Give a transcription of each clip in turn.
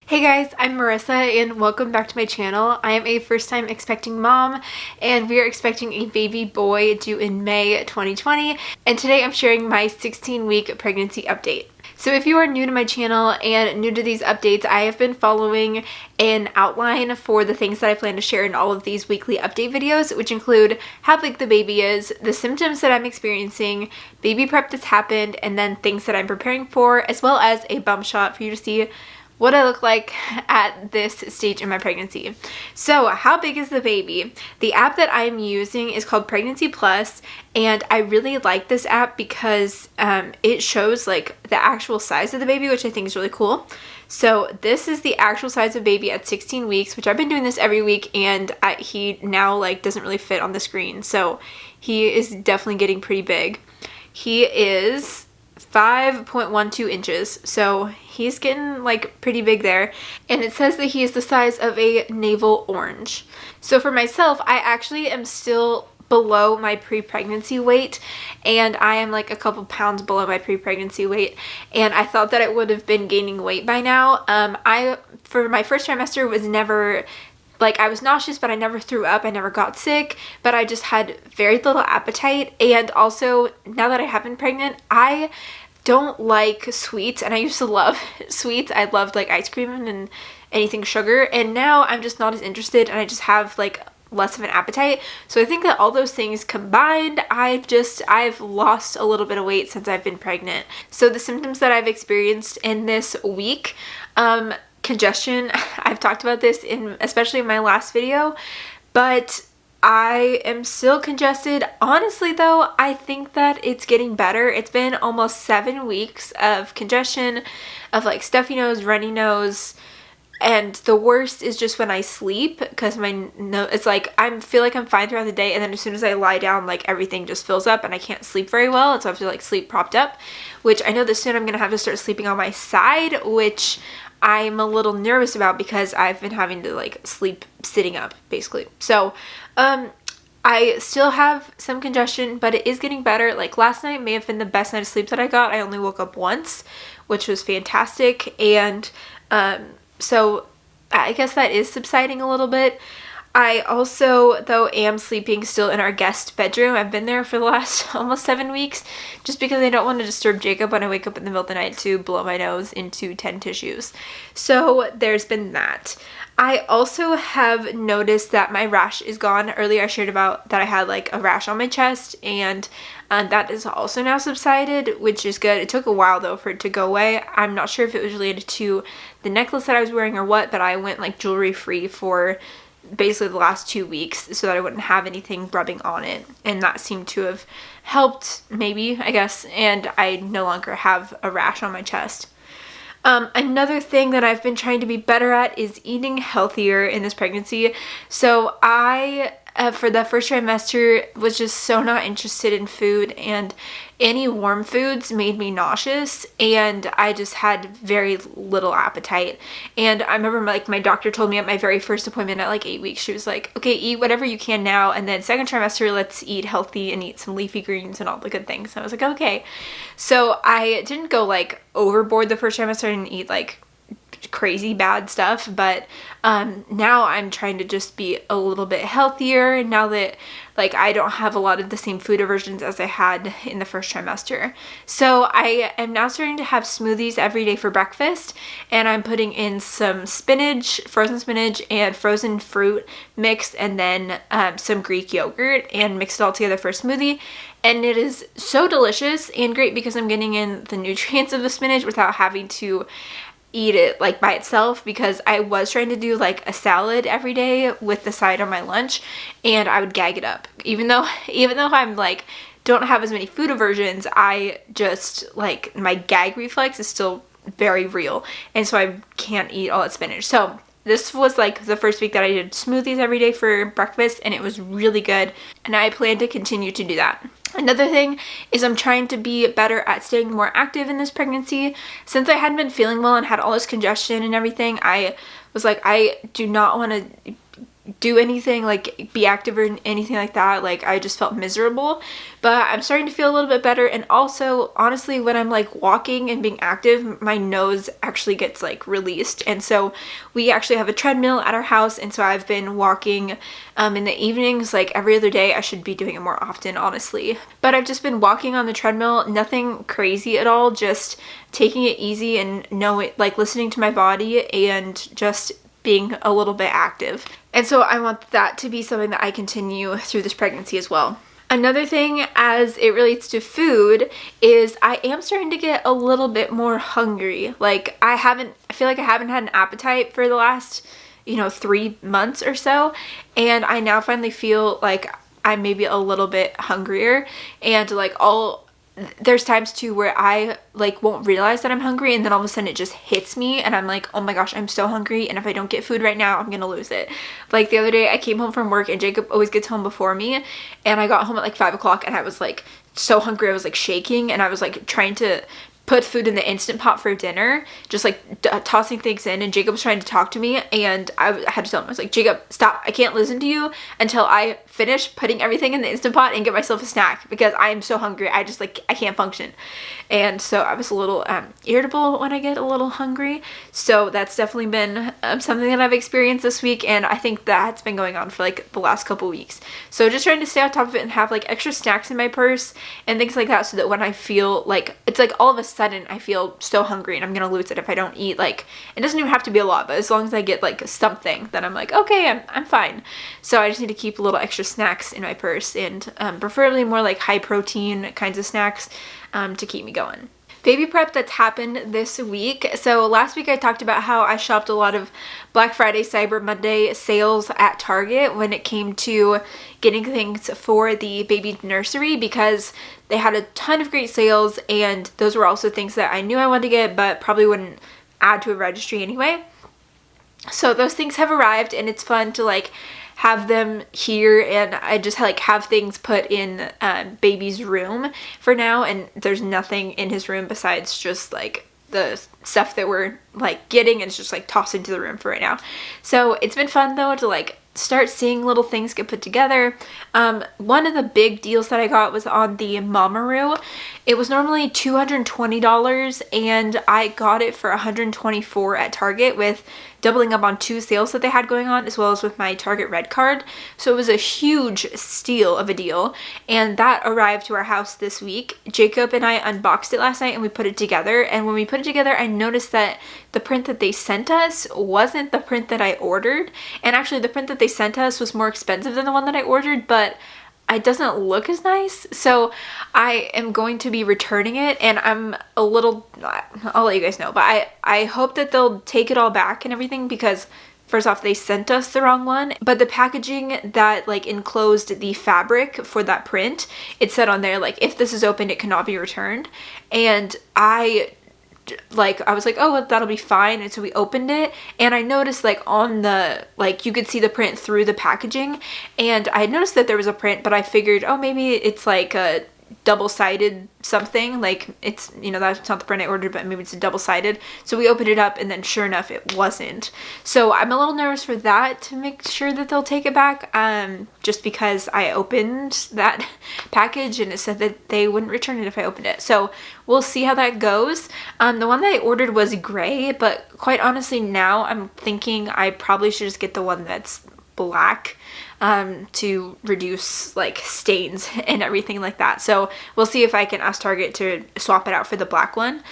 Hey guys, I'm Marissa and welcome back to my channel. I am a first-time expecting mom and we are expecting a baby boy due in May 2020, and today I'm sharing my 16-week pregnancy update. So if you are new to my channel and new to these updates, I have been following an outline for the things that I plan to share in all of these weekly update videos, which include how big the baby is, the symptoms that I'm experiencing, baby prep that's happened, and then things that I'm preparing for, as well as a bump shot for you to see what I look like at this stage in my pregnancy. So how big is the baby? The app that I'm using is called Pregnancy Plus, and I really like this app because it shows like the actual size of the baby, which I think is really cool. So this is the actual size of baby at 16 weeks, which I've been doing this every week, and he now like doesn't really fit on the screen. So he is definitely getting pretty big. He is 5.12 inches, so he's getting like pretty big there, and it says that he is the size of a navel orange. So for myself, I actually am still below my pre-pregnancy weight, and I am like a couple pounds below my pre-pregnancy weight, and I thought that I would have been gaining weight by now. For my first trimester was never like, I was nauseous, but I never threw up, I never got sick, but I just had very little appetite. And also, now that I have been pregnant, I don't like sweets, and I used to love sweets. I loved like ice cream and anything sugar, and now I'm just not as interested, and I just have like less of an appetite. So I think that all those things combined, I've lost a little bit of weight since I've been pregnant. So the symptoms that I've experienced in this week, congestion, I've talked about this especially in my last video, but I am still congested. Honestly though, I think that it's getting better. It's been almost 7 weeks of congestion, of like stuffy nose, runny nose, and the worst is just when I sleep, because my nose, it's like I feel like I'm fine throughout the day, and then as soon as I lie down, like everything just fills up and I can't sleep very well, and so I have to like sleep propped up, which I know that soon I'm gonna have to start sleeping on my side, which I'm a little nervous about because I've been having to like sleep sitting up basically. So I still have some congestion, but it is getting better. Like last night may have been the best night of sleep that I got. I only woke up once, which was fantastic, and so I guess that is subsiding a little bit. I also, though, am sleeping still in our guest bedroom. I've been there for the last almost 7 weeks just because I don't want to disturb Jacob when I wake up in the middle of the night to blow my nose into 10 tissues. So there's been that. I also have noticed that my rash is gone. Earlier I shared about that I had like a rash on my chest, and that is also now subsided, which is good. It took a while though for it to go away. I'm not sure if it was related to the necklace that I was wearing or what, but I went like jewelry free for basically the last 2 weeks so that I wouldn't have anything rubbing on it, and that seemed to have helped maybe, I guess, and I no longer have a rash on my chest. Another thing that I've been trying to be better at is eating healthier in this pregnancy. So I, for the first trimester, was just so not interested in food, and any warm foods made me nauseous, and I just had very little appetite. And I remember my doctor told me at my very first appointment at like 8 weeks, she was like, okay, eat whatever you can now, and then second trimester, let's eat healthy and eat some leafy greens and all the good things. And I was like, okay. So I didn't go like overboard the first trimester. I didn't eat like crazy bad stuff, but now I'm trying to just be a little bit healthier now that like I don't have a lot of the same food aversions as I had in the first trimester. So I am now starting to have smoothies every day for breakfast, and I'm putting in some spinach, frozen spinach, and frozen fruit mixed, and then some Greek yogurt, and mix it all together for a smoothie. And it is so delicious and great because I'm getting in the nutrients of the spinach without having to eat it like by itself, because I was trying to do like a salad every day with the side on my lunch, and I would gag it up. Even though I'm like don't have as many food aversions, I just like my gag reflex is still very real, and so I can't eat all that spinach. So this was like the first week that I did smoothies every day for breakfast, and it was really good, and I plan to continue to do that. Another thing is I'm trying to be better at staying more active in this pregnancy. Since I hadn't been feeling well and had all this congestion and everything, I was like, I do not want to do anything, like be active or anything like that. Like I just felt miserable, but I'm starting to feel a little bit better. And also honestly, when I'm like walking and being active, my nose actually gets like released. And so we actually have a treadmill at our house, and so I've been walking in the evenings like every other day. I should be doing it more often, honestly, but I've just been walking on the treadmill, nothing crazy at all, just taking it easy and like listening to my body and just being a little bit active. And so I want that to be something that I continue through this pregnancy as well. Another thing as it relates to food is I am starting to get a little bit more hungry. Like I feel like I haven't had an appetite for the last, 3 months or so. And I now finally feel like I'm maybe a little bit hungrier, and like there's times too where I like won't realize that I'm hungry, and then all of a sudden it just hits me and I'm like, oh my gosh, I'm so hungry, and if I don't get food right now, I'm gonna lose it. Like the other day I came home from work, and Jacob always gets home before me, and I got home at like 5 o'clock and I was like so hungry, I was like shaking, and I was like trying to put food in the Instant Pot for dinner, just like tossing things in, and Jacob was trying to talk to me, and I had to tell him, I was like, Jacob, stop, I can't listen to you until I finish putting everything in the Instant Pot and get myself a snack, because I am so hungry, I can't function. And so I was a little irritable when I get a little hungry. So that's definitely been something that I've experienced this week, and I think that's been going on for like the last couple weeks. So just trying to stay on top of it and have like extra snacks in my purse and things like that, so that when I feel like, it's like all of a sudden I feel so hungry and I'm gonna lose it if I don't eat. Like it doesn't even have to be a lot, but as long as I get like something, then I'm like, okay, I'm fine. So I just need to keep a little extra snacks in my purse, and preferably more like high protein kinds of snacks to keep me going. Baby prep that's happened this week. So last week I talked about how I shopped a lot of Black Friday, Cyber Monday sales at Target when it came to getting things for the baby nursery, because they had a ton of great sales, and those were also things that I knew I wanted to get but probably wouldn't add to a registry anyway. So those things have arrived, and it's fun to like have them here, and I just like have things put in baby's room for now, and there's nothing in his room besides just like the stuff that we're like getting, and it's just like tossed into the room for right now. So it's been fun though to like start seeing little things get put together. One of the big deals that I got was on the Mamaroo. It was normally $220, and I got it for $124 at Target, with doubling up on 2 sales that they had going on, as well as with my Target Red card. So it was a huge steal of a deal, and that arrived to our house this week. Jacob and I unboxed it last night and we put it together, and when we put it together I noticed that the print that they sent us wasn't the print that I ordered, and actually the print that they sent us was more expensive than the one that I ordered, but it doesn't look as nice. So I am going to be returning it, and I'm a little, I'll let you guys know, but I hope that they'll take it all back and everything, because first off, they sent us the wrong one, but the packaging that like enclosed the fabric for that print, it said on there like, if this is opened it cannot be returned, and I was like, oh, well, that'll be fine. And so we opened it, and I noticed like on the, like you could see the print through the packaging, and I had noticed that there was a print, but I figured, oh, maybe it's like a double-sided something, like it's, that's not the print I ordered, but maybe it's a double-sided. So we opened it up, and then sure enough it wasn't. So I'm a little nervous for that, to make sure that they'll take it back, just because I opened that package and it said that they wouldn't return it if I opened it. So we'll see how that goes. The one that I ordered was gray, but quite honestly now I'm thinking I probably should just get the one that's black, to reduce like stains and everything like that. So we'll see if I can ask Target to swap it out for the black one.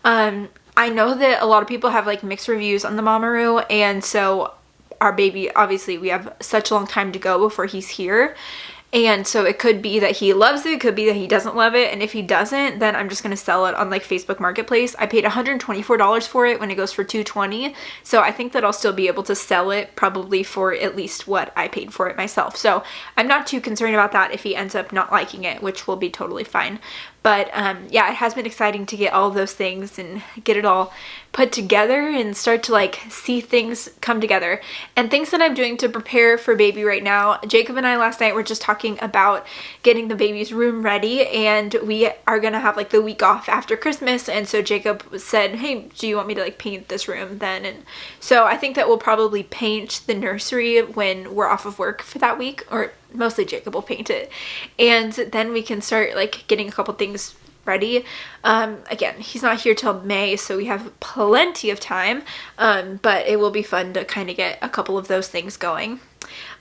I know that a lot of people have like mixed reviews on the Mamaroo, and so our baby, obviously we have such a long time to go before he's here. And so it could be that he loves it, it could be that he doesn't love it, and if he doesn't, then I'm just going to sell it on like Facebook Marketplace. I paid $124 for it when it goes for $220, so I think that I'll still be able to sell it probably for at least what I paid for it myself. So I'm not too concerned about that if he ends up not liking it, which will be totally fine. But yeah, it has been exciting to get all of those things and get it all put together and start to like see things come together. And things that I'm doing to prepare for baby right now, Jacob and I last night were just talking about getting the baby's room ready, and we are gonna have like the week off after Christmas. And so Jacob said, hey, do you want me to like paint this room then? And so I think that we'll probably paint the nursery when we're off of work for that week, or mostly Jacob will paint it, and then we can start like getting a couple things ready. Again, he's not here till May, so we have plenty of time, but it will be fun to kind of get a couple of those things going.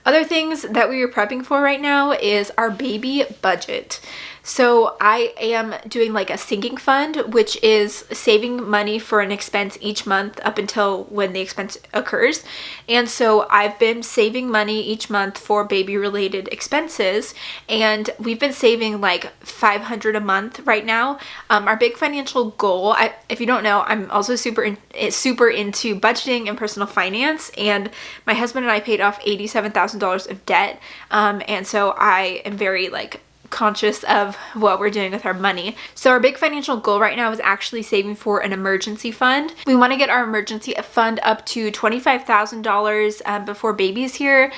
Other things that we are prepping for right now is our baby budget. So I am doing like a sinking fund, which is saving money for an expense each month up until when the expense occurs. And so I've been saving money each month for baby related expenses, and we've been saving like $500 a month right now. Our big financial goal, if you don't know, I'm also super into budgeting and personal finance, and my husband and I paid off $87,000 of debt. And so I am very like conscious of what we're doing with our money. So our big financial goal right now is actually saving for an emergency fund. We want to get our emergency fund up to $25,000 before baby's here,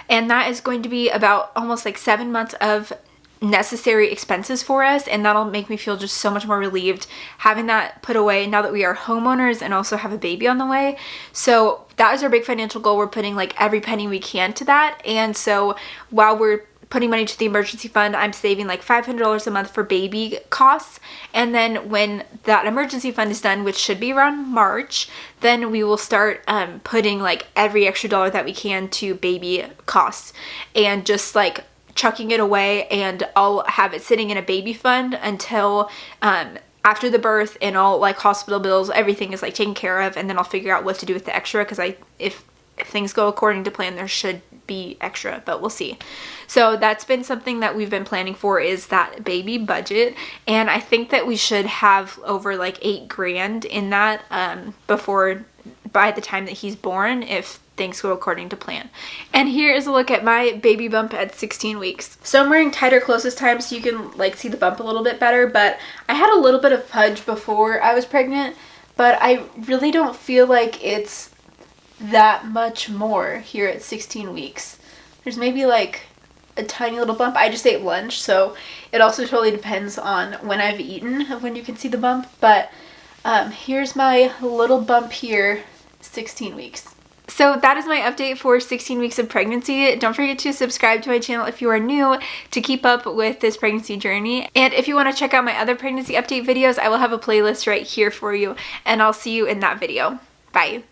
and that is going to be about almost like 7 months of necessary expenses for us, and that'll make me feel just so much more relieved having that put away now that we are homeowners and also have a baby on the way. So that is our big financial goal. We're putting like every penny we can to that, and so while we're putting money to the emergency fund, I'm saving like $500 a month for baby costs. And then when that emergency fund is done, which should be around March, then we will start putting like every extra dollar that we can to baby costs and just like chucking it away, and I'll have it sitting in a baby fund until after the birth, and all like hospital bills, everything is like taken care of, and then I'll figure out what to do with the extra, because if things go according to plan, there should be extra, but we'll see. So that's been something that we've been planning for, is that baby budget, and I think that we should have over like $8,000 in that by the time that he's born, if things go according to plan. And here is a look at my baby bump at 16 weeks. So I'm wearing tighter clothes this time so you can like see the bump a little bit better, but I had a little bit of pudge before I was pregnant, but I really don't feel like it's that much more here at 16 weeks. There's maybe like a tiny little bump. I just ate lunch, so it also totally depends on when I've eaten of when you can see the bump, but here's my little bump here, 16 weeks. So that is my update for 16 weeks of pregnancy. Don't forget to subscribe to my channel if you are new to keep up with this pregnancy journey. And if you want to check out my other pregnancy update videos, I will have a playlist right here for you, and I'll see you in that video. Bye.